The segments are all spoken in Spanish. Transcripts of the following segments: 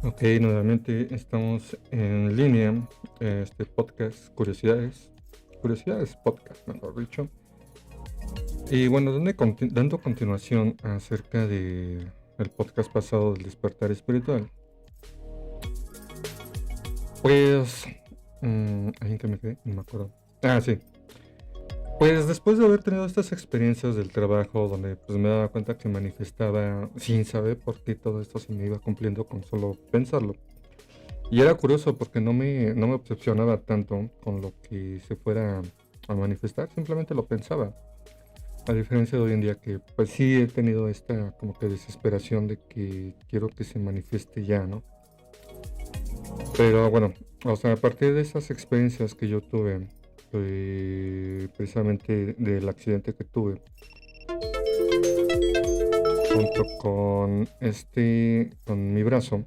Ok, nuevamente estamos en línea. Este podcast, curiosidades podcast, mejor dicho. Y bueno, dando continuación acerca de el podcast pasado del despertar espiritual. Pues, ¿ahí en qué me quedé? No me acuerdo. Ah, sí. Pues después de haber tenido estas experiencias del trabajo, donde pues me daba cuenta que manifestaba sin saber por qué todo esto se me iba cumpliendo con solo pensarlo. Y era curioso porque no me obsesionaba tanto con lo que se fuera a manifestar, simplemente lo pensaba. A diferencia de hoy en día que pues sí he tenido esta como que desesperación de que quiero que se manifieste ya, ¿no? Pero bueno, o sea, a partir de esas experiencias que yo tuve, precisamente del accidente que tuve, junto con mi brazo,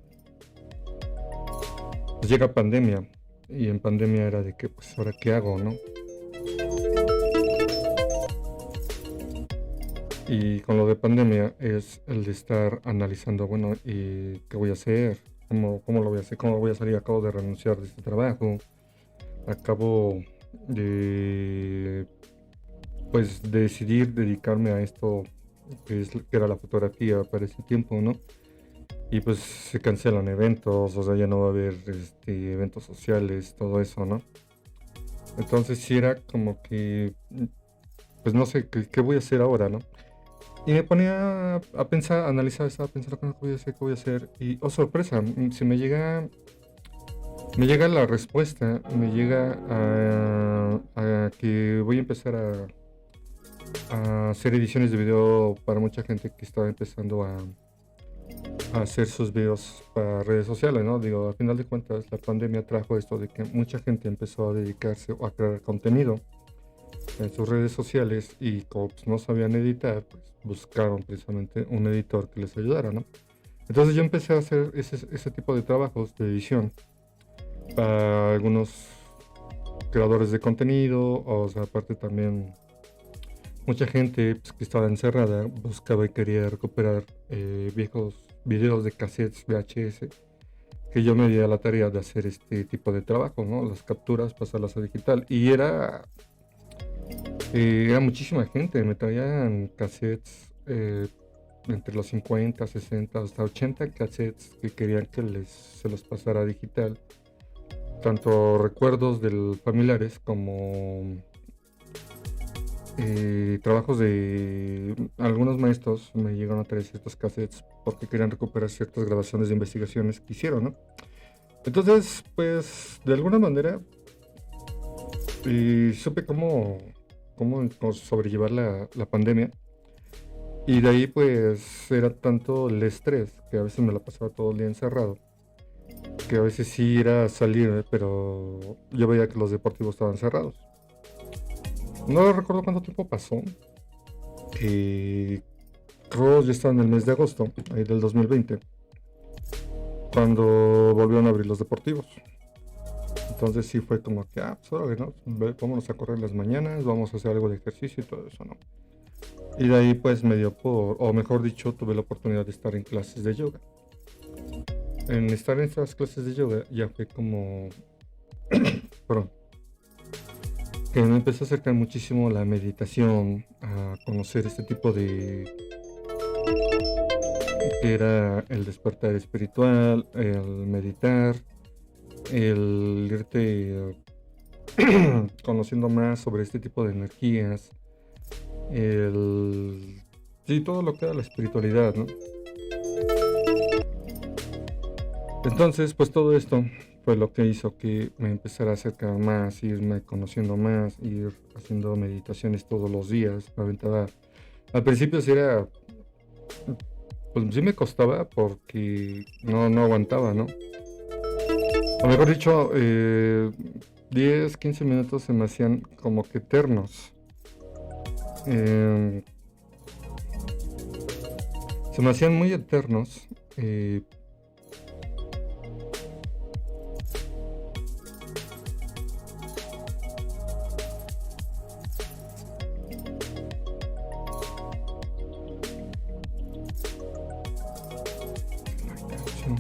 pues llega pandemia. Y en pandemia era de que, pues, ¿ahora qué hago, no? Y con lo de pandemia es el de estar analizando, bueno, ¿y qué voy a hacer? ¿Cómo lo voy a hacer? ¿Cómo voy a salir? Acabo de renunciar de este trabajo. Acabo de, pues, decidir dedicarme a esto que era la fotografía para ese tiempo, ¿no? Y pues se cancelan eventos, o sea, ya no va a haber eventos sociales, todo eso, ¿no? Entonces sí era como que, pues no sé, ¿qué voy a hacer ahora, no? Y me ponía a pensar, a analizar, estaba pensando qué voy a hacer, qué voy a hacer. Y, oh sorpresa, si me llega la respuesta, me llega a que voy a empezar a hacer ediciones de video para mucha gente que estaba empezando a hacer sus videos para redes sociales, ¿no? Digo, al final de cuentas, la pandemia trajo esto de que mucha gente empezó a dedicarse o a crear contenido en sus redes sociales y como pues, no sabían editar, pues buscaron precisamente un editor que les ayudara, ¿no? Entonces yo empecé a hacer ese tipo de trabajos de edición para algunos creadores de contenido, o sea, aparte también mucha gente pues, que estaba encerrada buscaba y quería recuperar viejos videos de cassettes VHS, que yo me di a la tarea de hacer este tipo de trabajo, ¿no? Las capturas, pasarlas a digital. Y era muchísima gente, me traían cassettes entre los 50, 60, hasta 80 cassettes que querían que se los pasara a digital. Tanto recuerdos de familiares como trabajos de algunos maestros me llegaron a traer ciertos cassettes porque querían recuperar ciertas grabaciones de investigaciones que hicieron, ¿no? Entonces, pues, de alguna manera, supe cómo sobrellevar la pandemia. Y de ahí, pues, era tanto el estrés que a veces me la pasaba todo el día encerrado, que a veces sí era salir, pero yo veía que los deportivos estaban cerrados. No recuerdo cuánto tiempo pasó, que creo ya estaba en el mes de agosto, ahí del 2020, cuando volvieron a abrir los deportivos. Entonces sí fue como que, pues órale, ¿no? Vámonos a correr las mañanas, vamos a hacer algo de ejercicio y todo eso, ¿no? Y de ahí pues me dio o mejor dicho, tuve la oportunidad de estar en clases de yoga. En estar en estas clases de yoga ya fue como, perdón, que me empezó a acercar muchísimo la meditación, a conocer este tipo de, que era el despertar espiritual, el meditar, el irte conociendo más sobre este tipo de energías, el, sí, todo lo que era la espiritualidad, ¿no? Entonces, pues todo esto fue lo que hizo que me empezara a acercar más, irme conociendo más, ir haciendo meditaciones todos los días. Me aventaba, al principio sí era, pues sí me costaba porque no aguantaba, ¿no? O mejor dicho, 10, 15 minutos se me hacían como que eternos. Eh, Se me hacían muy eternos. La canción.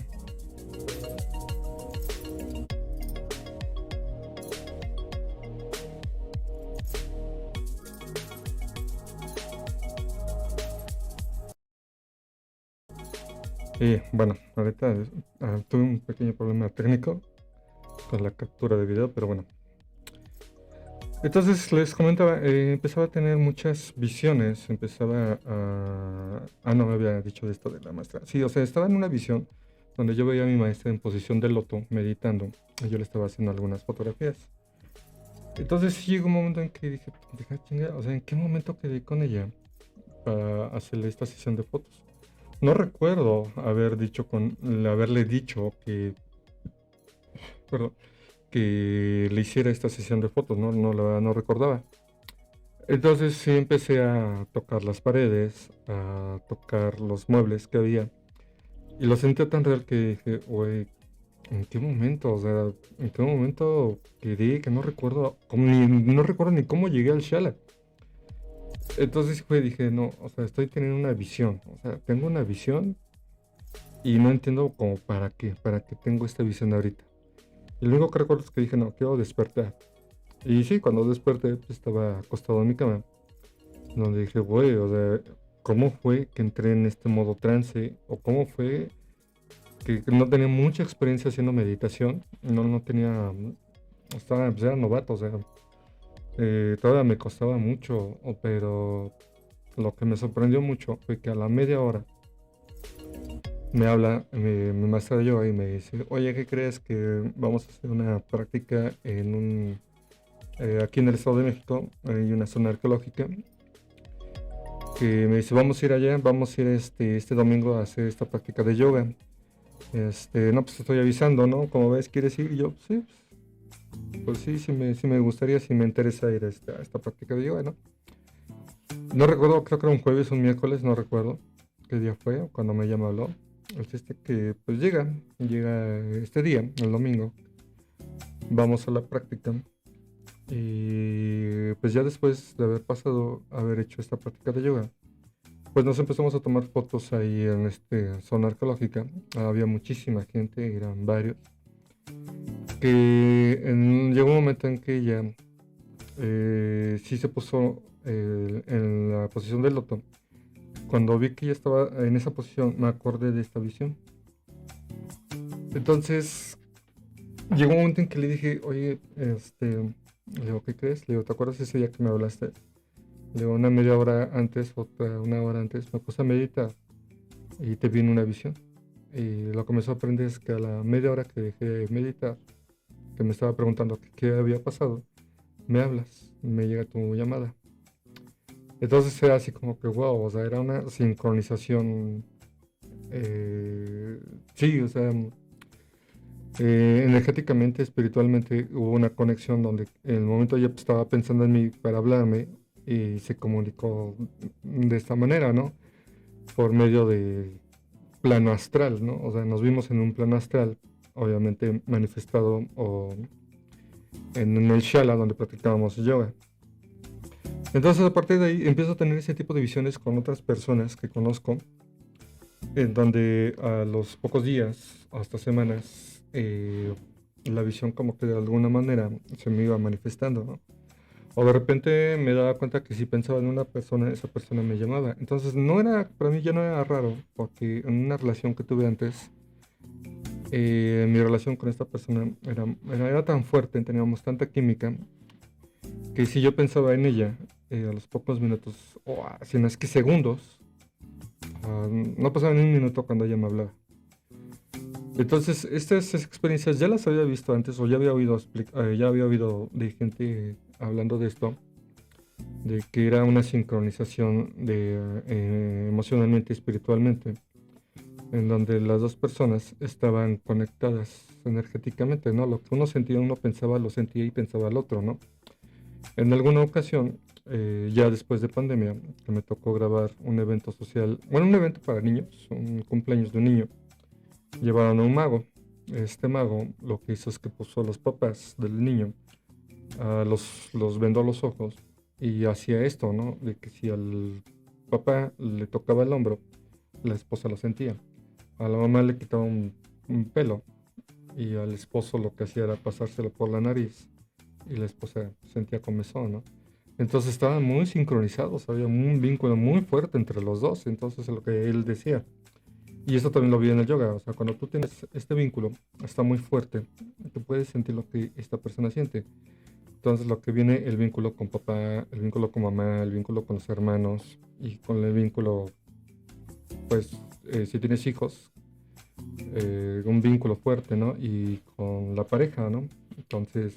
Y bueno, ahorita tuve un pequeño problema técnico con la captura de video, pero bueno. Entonces les comentaba, empezaba a tener muchas visiones, empezaba a... Ah, no me había dicho de esto de la maestra. Sí, o sea, estaba en una visión donde yo veía a mi maestra en posición de loto, meditando, y yo le estaba haciendo algunas fotografías. Entonces sí llegó un momento en que dije, "Deja chinga", o sea, ¿en qué momento quedé con ella para hacerle esta sesión de fotos? No recuerdo haberle dicho que, perdón, que le hiciera esta sesión de fotos, no recordaba. Entonces sí empecé a tocar las paredes, a tocar los muebles que había, y lo sentía tan real que dije, güey, ¿en qué momento? O sea, ¿en qué momento quedé? Que no recuerdo, no recuerdo ni cómo llegué al Shala. Entonces dije, no, o sea, estoy teniendo una visión, o sea, tengo una visión y no entiendo como para qué tengo esta visión ahorita. Y lo único que recuerdo es que dije, no, quiero despertar. Y sí, cuando desperté, pues, estaba acostado en mi cama, donde dije, güey, o sea, ¿cómo fue que entré en este modo trance? ¿O cómo fue que no tenía mucha experiencia haciendo meditación? No tenía, pues era novato, o sea, todavía me costaba mucho, pero lo que me sorprendió mucho fue que a la media hora me habla mi maestra de yoga y me dice, oye, ¿qué crees que vamos a hacer una práctica aquí en el Estado de México? Hay una zona arqueológica que me dice, vamos a ir allá, vamos a ir este domingo a hacer esta práctica de yoga. No, pues te estoy avisando, ¿no? Como ves, ¿quieres ir? Y yo, sí, pues sí, sí me gustaría, sí me interesa ir a esta práctica de yoga, ¿no? No recuerdo, creo que era un jueves o un miércoles, no recuerdo qué día fue, cuando me llamó habló. El chiste que pues llega este día, el domingo, vamos a la práctica y pues ya después de haber pasado, haber hecho esta práctica de yoga, pues nos empezamos a tomar fotos ahí en esta zona arqueológica. Había muchísima gente, eran varios, llegó un momento en que ella sí se puso en la posición del loto. Cuando vi que ella estaba en esa posición, me acordé de esta visión. Entonces, llegó un momento en que le dije, oye, le digo, ¿qué crees? Le digo, ¿te acuerdas ese día que me hablaste? Le digo, una media hora antes, una hora antes, me puse a meditar y te vi en una visión. Y lo que me sorprende es que a la media hora que dejé de meditar, que me estaba preguntando qué había pasado, me hablas, me llega tu llamada. Entonces era así como que, wow, o sea, era una sincronización. eh, sí, o sea, energéticamente, espiritualmente, hubo una conexión donde en el momento ella estaba pensando en mí para hablarme y se comunicó de esta manera, ¿no? Por medio de plano astral, ¿no? O sea, nos vimos en un plano astral, obviamente manifestado o en el shala donde practicábamos yoga. Entonces, a partir de ahí, empiezo a tener ese tipo de visiones con otras personas que conozco, en donde a los pocos días, hasta semanas, la visión como que de alguna manera se me iba manifestando, ¿no? O de repente me daba cuenta que si pensaba en una persona, esa persona me llamaba. Entonces no era, para mí ya no era raro, porque en una relación que tuve antes, mi relación con esta persona era tan fuerte, teníamos tanta química, que si yo pensaba en ella, a los pocos minutos, o si no es que segundos, no pasaba ni un minuto cuando ella me hablaba. Entonces, estas experiencias ya las había visto antes o ya había oído de gente hablando de esto, de que era una sincronización emocionalmente y espiritualmente, en donde las dos personas estaban conectadas energéticamente, ¿no? Lo que uno sentía, uno pensaba, lo sentía y pensaba el otro, ¿no? En alguna ocasión, ya después de pandemia, que me tocó grabar un evento social, bueno, un evento para niños, un cumpleaños de un niño, llevaron a un mago. Este mago lo que hizo es que puso a los papás del niño, los vendó los ojos y hacía esto, ¿no? De que si al papá le tocaba el hombro, la esposa lo sentía. A la mamá le quitaba un pelo y al esposo lo que hacía era pasárselo por la nariz y la esposa sentía comezón, ¿no? Entonces estaban muy sincronizados, había un vínculo muy fuerte entre los dos, entonces es lo que él decía. Y eso también lo vi en el yoga, o sea, cuando tú tienes este vínculo, está muy fuerte, tú puedes sentir lo que esta persona siente. Entonces lo que viene, el vínculo con papá, el vínculo con mamá, el vínculo con los hermanos y con el vínculo, pues, si tienes hijos, un vínculo fuerte, ¿no? Y con la pareja, ¿no? Entonces,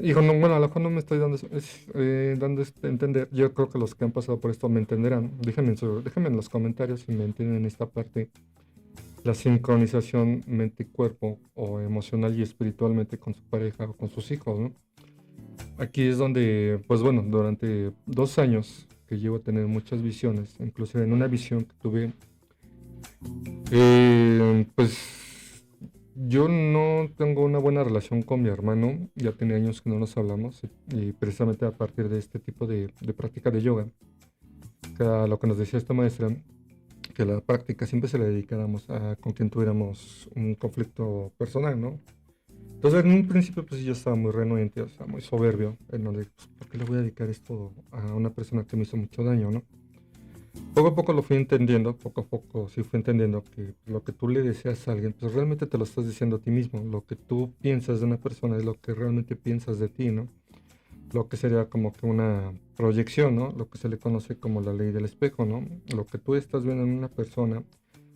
hijo, no, bueno, a lo mejor no me estoy dando a entender. Yo creo que los que han pasado por esto me entenderán. Déjenme en los comentarios si me entienden esta parte. La sincronización mente-cuerpo o emocional y espiritualmente con su pareja o con sus hijos, ¿no? Aquí es donde, pues bueno, durante 2 años que llevo a tener muchas visiones, incluso en una visión que tuve, pues yo no tengo una buena relación con mi hermano, ya tenía años que no nos hablamos y precisamente a partir de este tipo de práctica de yoga, que era lo que nos decía esta maestra, que la práctica siempre se la dedicáramos a con quien tuviéramos un conflicto personal, ¿no? Entonces, en un principio, pues yo estaba muy renuente, o sea, muy soberbio, en donde, pues, ¿por qué le voy a dedicar esto a una persona que me hizo mucho daño, no? Poco a poco lo fui entendiendo, poco a poco sí fui entendiendo que lo que tú le deseas a alguien, pues realmente te lo estás diciendo a ti mismo. Lo que tú piensas de una persona es lo que realmente piensas de ti, ¿no? Lo que sería como que una proyección, ¿no? Lo que se le conoce como la ley del espejo, ¿no? Lo que tú estás viendo en una persona,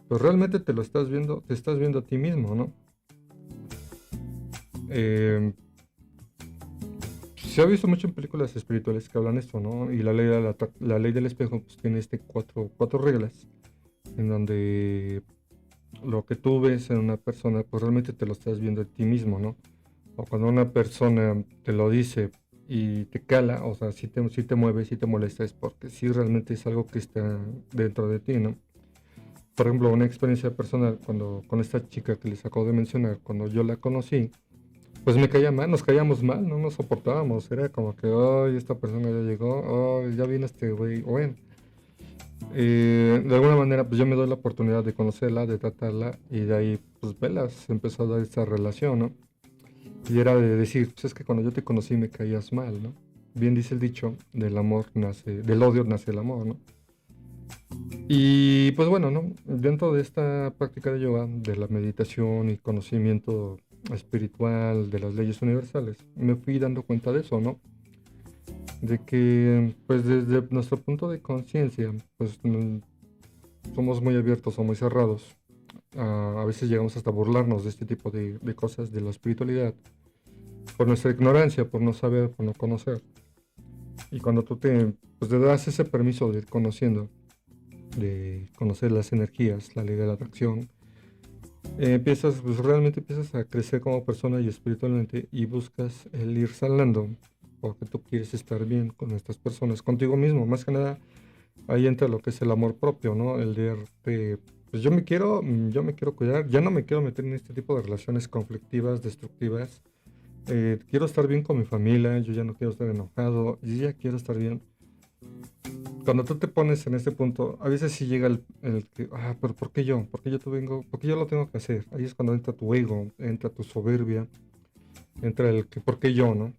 pues realmente te lo estás viendo, te estás viendo a ti mismo, ¿no? Eh, Se ha visto mucho en películas espirituales que hablan esto, ¿no? Y la ley del espejo pues, tiene cuatro reglas, en donde lo que tú ves en una persona, pues realmente te lo estás viendo a ti mismo, ¿no? O cuando una persona te lo dice y te cala, o sea, si te mueve, si te molesta, es porque sí realmente es algo que está dentro de ti, ¿no? Por ejemplo, una experiencia personal, cuando con esta chica que les acabo de mencionar, cuando yo la conocí, pues me caía mal, nos caíamos mal, no nos soportábamos. Era como que, ay, esta persona ya llegó, ay, ya vino este güey. Bueno, de alguna manera, pues yo me doy la oportunidad de conocerla, de tratarla, y de ahí, pues velas, empezó a dar esta relación, ¿no? Y era de decir, pues es que cuando yo te conocí me caías mal, ¿no? Bien dice el dicho, del odio nace el amor, ¿no? Y pues bueno, ¿no? Dentro de esta práctica de yoga, de la meditación y conocimiento espiritual de las leyes universales, me fui dando cuenta de eso, ¿no? De que, pues desde nuestro punto de conciencia, pues somos muy abiertos o muy cerrados. A veces llegamos hasta burlarnos de este tipo de cosas de la espiritualidad, por nuestra ignorancia, por no saber, por no conocer. Y cuando pues te das ese permiso de ir conociendo, de conocer las energías, la ley de la atracción, pues realmente empiezas a crecer como persona y espiritualmente y buscas el ir sanando porque tú quieres estar bien con estas personas, contigo mismo, más que nada ahí entra lo que es el amor propio, ¿no? El de, pues yo me quiero cuidar, ya no me quiero meter en este tipo de relaciones conflictivas, destructivas, quiero estar bien con mi familia, yo ya no quiero estar enojado, yo ya quiero estar bien. Cuando tú te pones en este punto, a veces sí llega el que, pero ¿por qué yo? ¿Por qué yo te vengo? ¿Por qué yo lo tengo que hacer? Ahí es cuando entra tu ego, entra tu soberbia, entra el que, ¿por qué yo, no?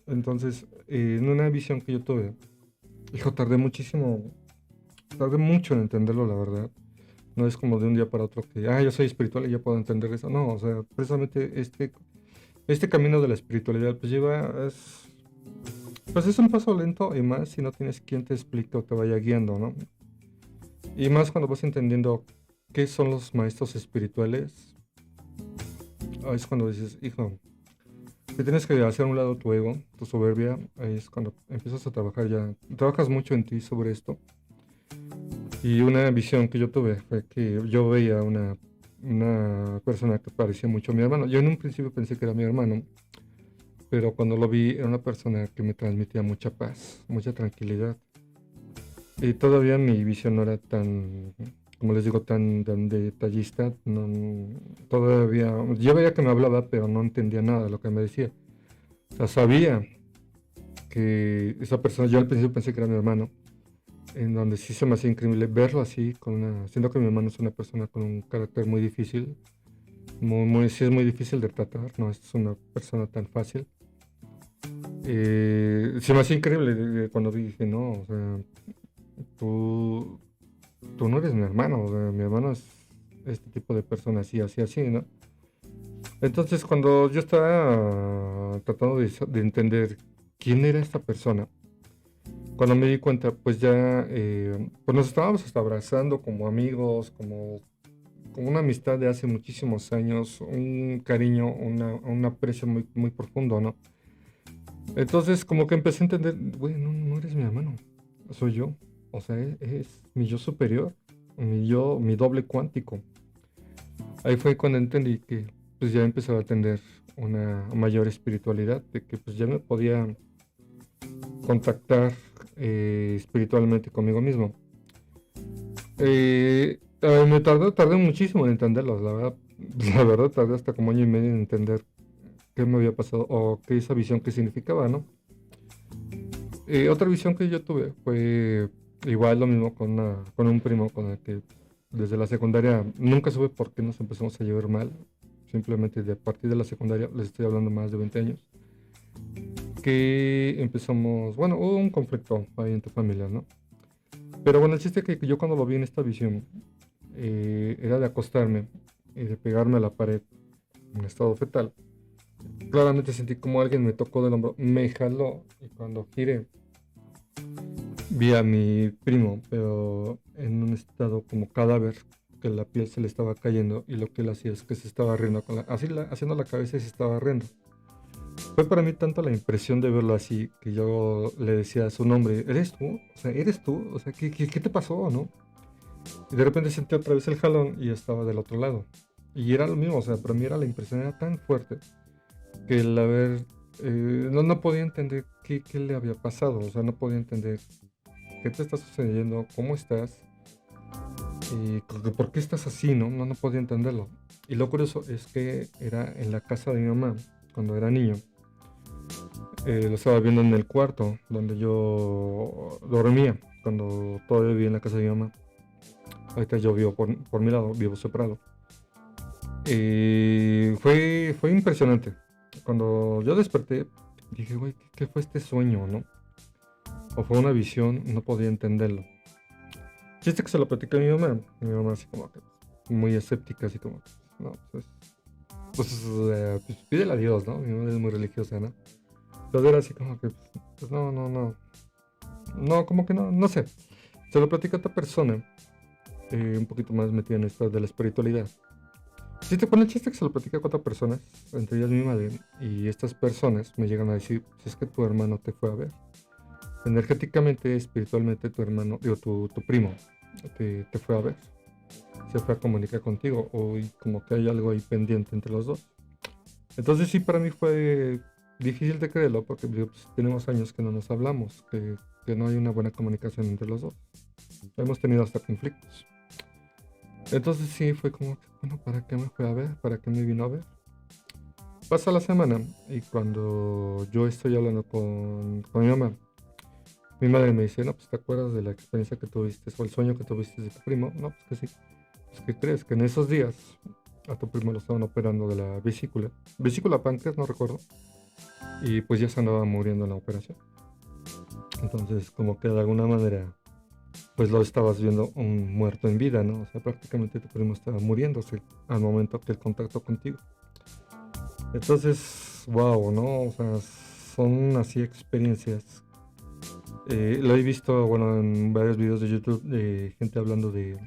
Entonces, en una visión que yo tuve, hijo, tardé mucho en entenderlo, la verdad. No es como de un día para otro que, yo soy espiritual y ya puedo entender eso. No, o sea, precisamente este camino de la espiritualidad, pues pues es un paso lento y más si no tienes quien te explique o te vaya guiando, ¿no? Y más cuando vas entendiendo qué son los maestros espirituales, ahí es cuando dices, hijo, si tienes que hacer a un lado tu ego, tu soberbia, ahí es cuando empiezas a trabajar ya, trabajas mucho en ti sobre esto. Y una visión que yo tuve fue que yo veía una persona que parecía mucho a mi hermano. Yo en un principio pensé que era mi hermano, pero cuando lo vi era una persona que me transmitía mucha paz, mucha tranquilidad. Y todavía mi visión no era tan, como les digo, tan detallista. Todavía, yo veía que me hablaba, pero no entendía nada de lo que me decía. O sea, sabía que esa persona, yo al principio pensé que era mi hermano, en donde sí se me hacía increíble verlo así, siendo que mi hermano es una persona con un carácter muy difícil, sí es muy difícil de tratar, no es una persona tan fácil. Se me hacía increíble cuando dije, no, o sea, tú tú no eres mi hermano, o sea, mi hermano es este tipo de persona, así, así, así, ¿no? Entonces, cuando yo estaba tratando de entender quién era esta persona, cuando me di cuenta, pues ya, pues nos estábamos hasta abrazando como amigos, como una amistad de hace muchísimos años, un cariño, un aprecio muy, muy profundo, ¿no? Entonces, como que empecé a entender, güey, no, no eres mi hermano, soy yo. O sea, es mi yo superior, mi doble cuántico. Ahí fue cuando entendí que pues ya empezaba a tener una mayor espiritualidad, de que pues ya me podía contactar espiritualmente conmigo mismo. Tardé muchísimo en entenderlos, la verdad. La verdad, tardé hasta como año y medio en entender qué me había pasado o qué esa visión qué significaba, ¿no? Otra visión que yo tuve fue igual lo mismo con un primo con el que desde la secundaria nunca supe por qué nos empezamos a llevar mal. Simplemente de a partir de la secundaria, les estoy hablando más de 20 años, que empezamos, bueno, hubo un conflicto ahí entre familias, ¿no? Pero bueno, el chiste que yo cuando lo vi en esta visión era de acostarme y de pegarme a la pared en estado fetal. Claramente sentí como alguien me tocó del hombro, me jaló y cuando giré vi a mi primo, pero en un estado como cadáver, que la piel se le estaba cayendo y lo que él hacía es que se estaba riendo, haciendo la cabeza y se estaba riendo. Fue para mí tanto la impresión de verlo así que yo le decía su nombre, ¿eres tú? O sea, ¿eres tú? O sea, ¿qué te pasó, no? Y de repente sentí otra vez el jalón y estaba del otro lado. Y era lo mismo, o sea, para mí era la impresión era tan fuerte que el haber... no, no podía entender qué le había pasado, o sea, no podía entender qué te está sucediendo, cómo estás y por qué estás así, ¿no? No, no podía entenderlo. Y lo curioso es que era en la casa de mi mamá, cuando era niño. Lo estaba viendo en el cuarto donde yo dormía, cuando todavía vivía en la casa de mi mamá. Ahorita yo vivo por mi lado, vivo separado. Y fue impresionante. Cuando yo desperté, dije, güey, ¿qué fue este sueño, no? O fue una visión, no podía entenderlo. Chiste que se lo platicé a mi mamá así como que muy escéptica, así como, no, pues pídele a Dios, ¿no? Mi mamá es muy religiosa, ¿no? Pero era así como que, pues no, no, no, no, como que no, no sé. Se lo platicé a otra persona, un poquito más metida en esto de la espiritualidad. Si te pone el chiste que se lo platicé a cuatro personas, entre ellas mi madre, y estas personas me llegan a decir, si es que tu hermano te fue a ver. Energéticamente, espiritualmente, tu hermano, digo, tu primo, te fue a ver. Se fue a comunicar contigo, o y como que hay algo ahí pendiente entre los dos. Entonces sí, para mí fue difícil de creerlo, porque digo, pues, tenemos años que no nos hablamos, que no hay una buena comunicación entre los dos. Hemos tenido hasta conflictos. Entonces sí, fue como, bueno, ¿para qué me fue a ver? ¿Para qué me vino a ver? Pasa la semana y cuando yo estoy hablando con mi mamá, mi madre me dice, no, pues te acuerdas de la experiencia que tuviste o el sueño que tuviste de tu primo. No, pues que sí. Pues que crees que en esos días a tu primo lo estaban operando de la vesícula páncreas, no recuerdo, y pues ya se andaba muriendo en la operación. Entonces, como que de alguna manera, pues lo estabas viendo un muerto en vida, ¿no? O sea, prácticamente tu primo estaba muriéndose al momento que el contacto contigo. Entonces, wow, ¿no? O sea, son así experiencias. Lo he visto, bueno, en varios videos de YouTube de gente hablando de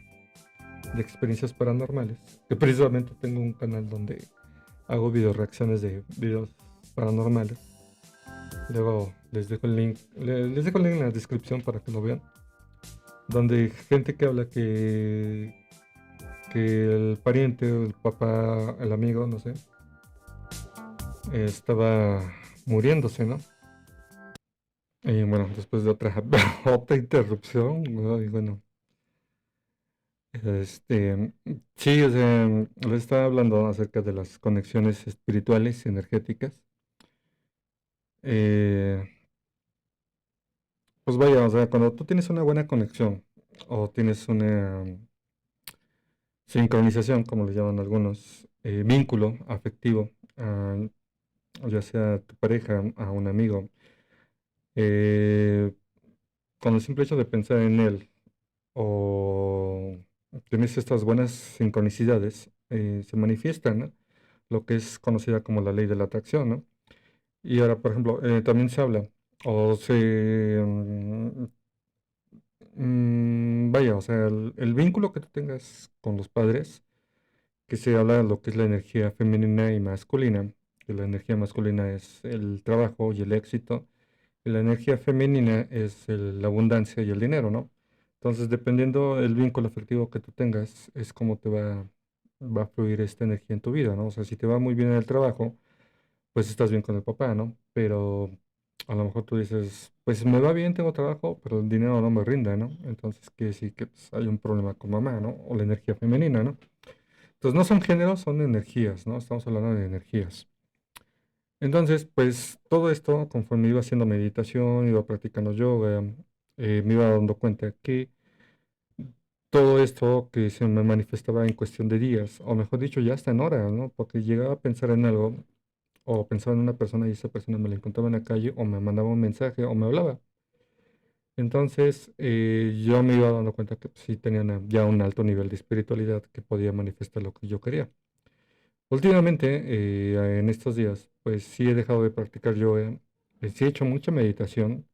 experiencias paranormales. Que precisamente tengo un canal donde hago video reacciones de videos paranormales. Luego les dejo el link, les dejo el link en la descripción para que lo vean. Donde gente que habla que el pariente, el papá, el amigo, no sé, estaba muriéndose, ¿no? Y bueno, después de otra, otra interrupción, ¿no? Y bueno, este, sí, o sea, les estaba hablando acerca de las conexiones espirituales y energéticas. Eh, pues vaya, o sea, cuando tú tienes una buena conexión o tienes una sincronización, como le llaman algunos, vínculo afectivo, ya sea a tu pareja, a un amigo, eh, con el simple hecho de pensar en él o tienes estas buenas sincronicidades, se manifiestan, ¿no? Lo que es conocida como la ley de la atracción, ¿no? Y ahora, por ejemplo, también se habla, o se, vaya, o sea, el vínculo que tú tengas con los padres, que se habla de lo que es la energía femenina y masculina, que la energía masculina es el trabajo y el éxito, y la energía femenina es la abundancia y el dinero, ¿no? Entonces, dependiendo del vínculo afectivo que tú tengas, es como va a fluir esta energía en tu vida, ¿no? O sea, si te va muy bien en el trabajo, pues estás bien con el papá, ¿no? Pero a lo mejor tú dices, pues me va bien, tengo trabajo, pero el dinero no me rinde, ¿no? Entonces quiere decir que pues, hay un problema con mamá, ¿no? O la energía femenina, ¿no? Entonces no son géneros, son energías, ¿no? Estamos hablando de energías. Entonces, pues todo esto, conforme iba haciendo meditación, iba practicando yoga, me iba dando cuenta que todo esto que se me manifestaba en cuestión de días, o mejor dicho, ya hasta en horas, ¿no? Porque llegaba a pensar en algo, o pensaba en una persona y esa persona me la encontraba en la calle, o me mandaba un mensaje, o me hablaba. Entonces, yo me iba dando cuenta que pues, sí tenía ya un alto nivel de espiritualidad que podía manifestar lo que yo quería. Últimamente, en estos días, pues sí he dejado de practicar yoga, sí he hecho mucha meditación,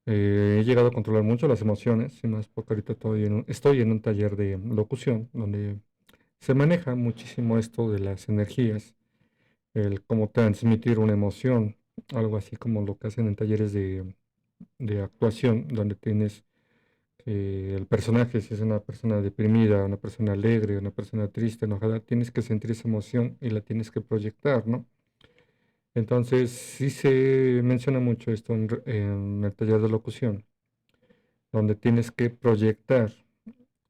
he llegado a controlar mucho las emociones, y más porque ahorita estoy en un taller de locución, donde se maneja muchísimo esto de las energías, el cómo transmitir una emoción, algo así como lo que hacen en talleres de actuación, donde tienes el personaje, si es una persona deprimida, una persona alegre, una persona triste, enojada, tienes que sentir esa emoción y la tienes que proyectar, ¿no? Entonces, sí se menciona mucho esto en el taller de locución, donde tienes que proyectar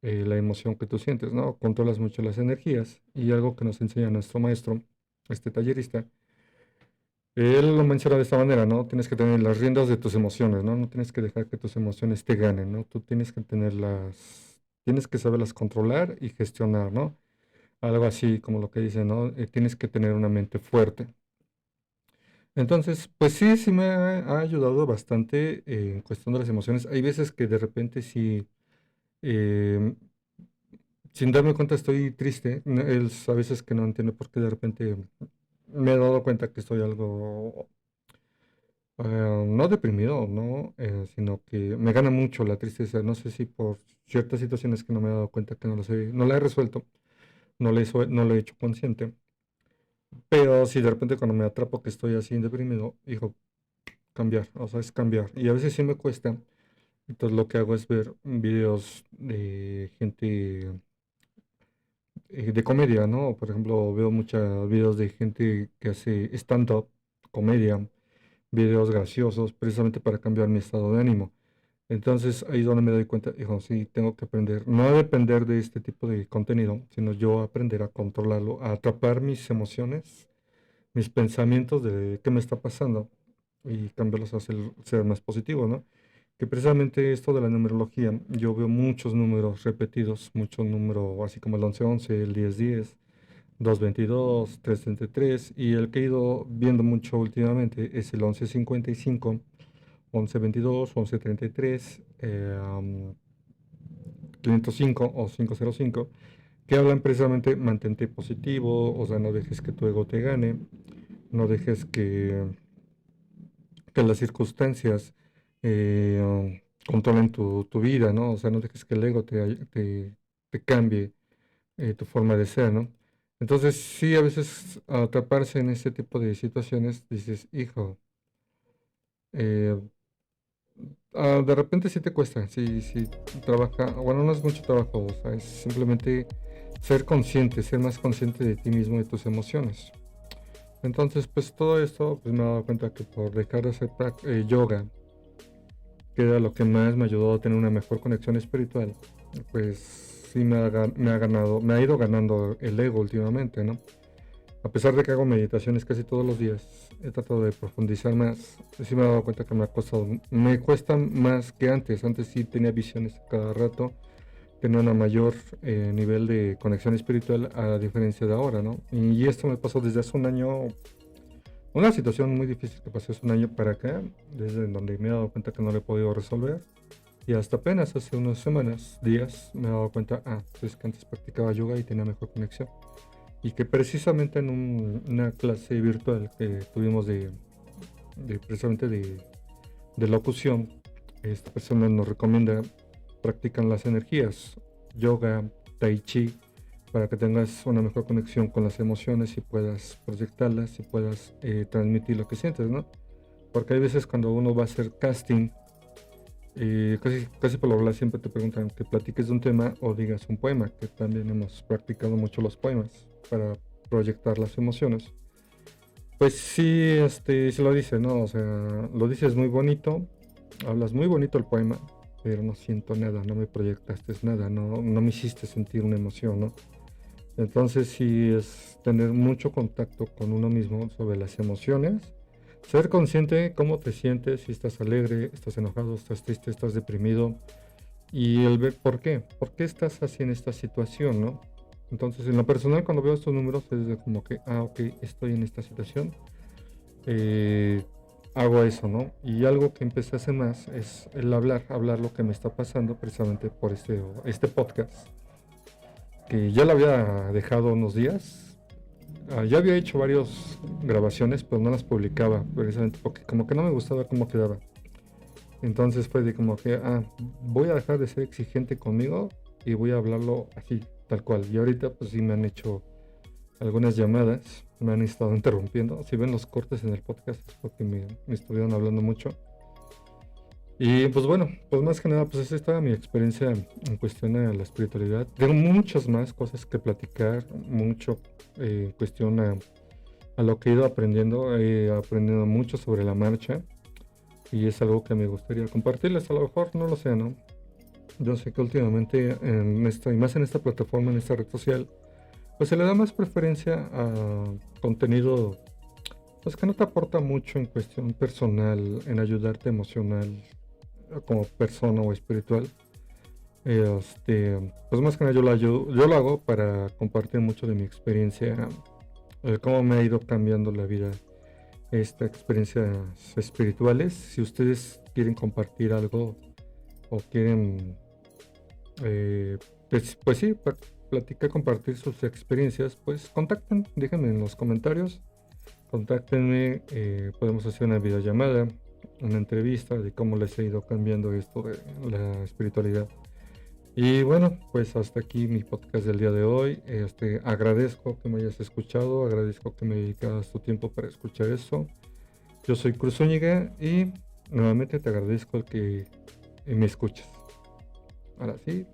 la emoción que tú sientes, ¿no? Controlas mucho las energías y algo que nos enseña nuestro maestro, este tallerista, él lo menciona de esta manera, ¿no? Tienes que tener las riendas de tus emociones, ¿no? No tienes que dejar que tus emociones te ganen, ¿no? Tú tienes que tienes que saberlas controlar y gestionar, ¿no? Algo así como lo que dice, ¿no? Tienes que tener una mente fuerte. Entonces, pues sí, sí ha ayudado bastante en cuestión de las emociones. Hay veces que de repente sí, eh, sin darme cuenta estoy triste. Es a veces que no entiendo por qué de repente me he dado cuenta que estoy algo, no deprimido, ¿no? Sino que me gana mucho la tristeza. No sé si por ciertas situaciones que no me he dado cuenta que no la he resuelto, no lo he hecho consciente. Pero si de repente cuando me atrapo que estoy así deprimido, digo, cambiar, o sea, es cambiar. Y a veces sí me cuesta. Entonces lo que hago es ver videos de gente de comedia, ¿no? Por ejemplo, veo muchos videos de gente que hace stand-up, comedia, videos graciosos, precisamente para cambiar mi estado de ánimo. Entonces ahí es donde me doy cuenta, dijo, sí, tengo que aprender, no a depender de este tipo de contenido, sino yo aprender a controlarlo, a atrapar mis emociones, mis pensamientos de qué me está pasando y cambiarlos a ser más positivos, ¿no? Que precisamente esto de la numerología, yo veo muchos números repetidos, muchos números, así como el 1111, el 1010, 222, 333, y el que he ido viendo mucho últimamente es el 1155, 1122, 1133, 505 o 505, que hablan precisamente mantente positivo, o sea, no dejes que tu ego te gane, no dejes que las circunstancias controlen tu vida, ¿no? O sea, no dejes que el ego te cambie tu forma de ser, ¿no? Entonces, sí, a veces atraparse en este tipo de situaciones, dices, hijo, eh, de repente sí te cuesta, sí trabaja, bueno, no es mucho trabajo, o sea, es simplemente ser consciente, ser más consciente de ti mismo y de tus emociones. Entonces, pues todo esto, pues me he dado cuenta que por dejar de hacer yoga, que era lo que más me ayudó a tener una mejor conexión espiritual, pues sí me ha ido ganando el ego últimamente, ¿no? A pesar de que hago meditaciones casi todos los días, he tratado de profundizar más. Sí me he dado cuenta que me cuesta más que antes. Antes sí tenía visiones cada rato, tenía un mayor nivel de conexión espiritual a diferencia de ahora, ¿no? Y esto me pasó desde hace un año, una situación muy difícil que pasó hace un año para acá, desde donde me he dado cuenta que no lo he podido resolver. Y hasta apenas hace unas semanas, días, me he dado cuenta, pues que antes practicaba yoga y tenía mejor conexión. Y que precisamente en una clase virtual que tuvimos precisamente de locución, esta persona nos recomienda practicar las energías, yoga, tai chi, para que tengas una mejor conexión con las emociones y puedas proyectarlas y puedas transmitir lo que sientes, ¿no? Porque hay veces cuando uno va a hacer casting, casi por lo regular siempre te preguntan que platiques de un tema o digas un poema, que también hemos practicado mucho los poemas para proyectar las emociones. Pues sí, se lo dice, ¿no? O sea, lo dices muy bonito, hablas muy bonito el poema, pero no siento nada, no me proyectaste nada, no me hiciste sentir una emoción, ¿no? Entonces sí es tener mucho contacto con uno mismo sobre las emociones, ser consciente de cómo te sientes, si estás alegre, estás enojado, estás triste, estás deprimido, y el ver por qué estás así en esta situación, ¿no? Entonces, en lo personal, cuando veo estos números, es de como que, ok, estoy en esta situación, eh, hago eso, ¿no? Y algo que empecé a hacer más es el hablar lo que me está pasando precisamente por este podcast, que ya lo había dejado unos días. Ya había hecho varias grabaciones, pero no las publicaba, precisamente porque como que no me gustaba cómo quedaba. Entonces fue de como que, voy a dejar de ser exigente conmigo y voy a hablarlo así, tal cual. Y ahorita pues sí me han hecho algunas llamadas, me han estado interrumpiendo. Si ven los cortes en el podcast es porque me estuvieron hablando mucho. Y pues bueno, pues más que nada, pues esa es toda mi experiencia en cuestión a la espiritualidad. Tengo muchas más cosas que platicar, mucho en cuestión a lo que he ido aprendiendo. He aprendido mucho sobre la marcha y es algo que me gustaría compartirles. A lo mejor no lo sé, ¿no? Yo sé que últimamente y más en esta plataforma, en esta red social, pues se le da más preferencia a contenido pues que no te aporta mucho en cuestión personal, en ayudarte emocional como persona o espiritual. Pues más que nada yo lo hago para compartir mucho de mi experiencia, cómo me ha ido cambiando la vida, estas experiencias espirituales. Si ustedes quieren compartir algo o quieren, eh, pues sí, platicar, compartir sus experiencias, pues contacten, déjenme en los comentarios, contáctenme, podemos hacer una videollamada, una entrevista de cómo les ha ido cambiando esto de la espiritualidad. Y bueno, pues hasta aquí mi podcast del día de hoy. Agradezco que me hayas escuchado, agradezco que me dedicaras tu tiempo para escuchar eso. Yo soy Cruz Zúñiga y nuevamente te agradezco el que me escuches. Ahora sí,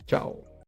chao.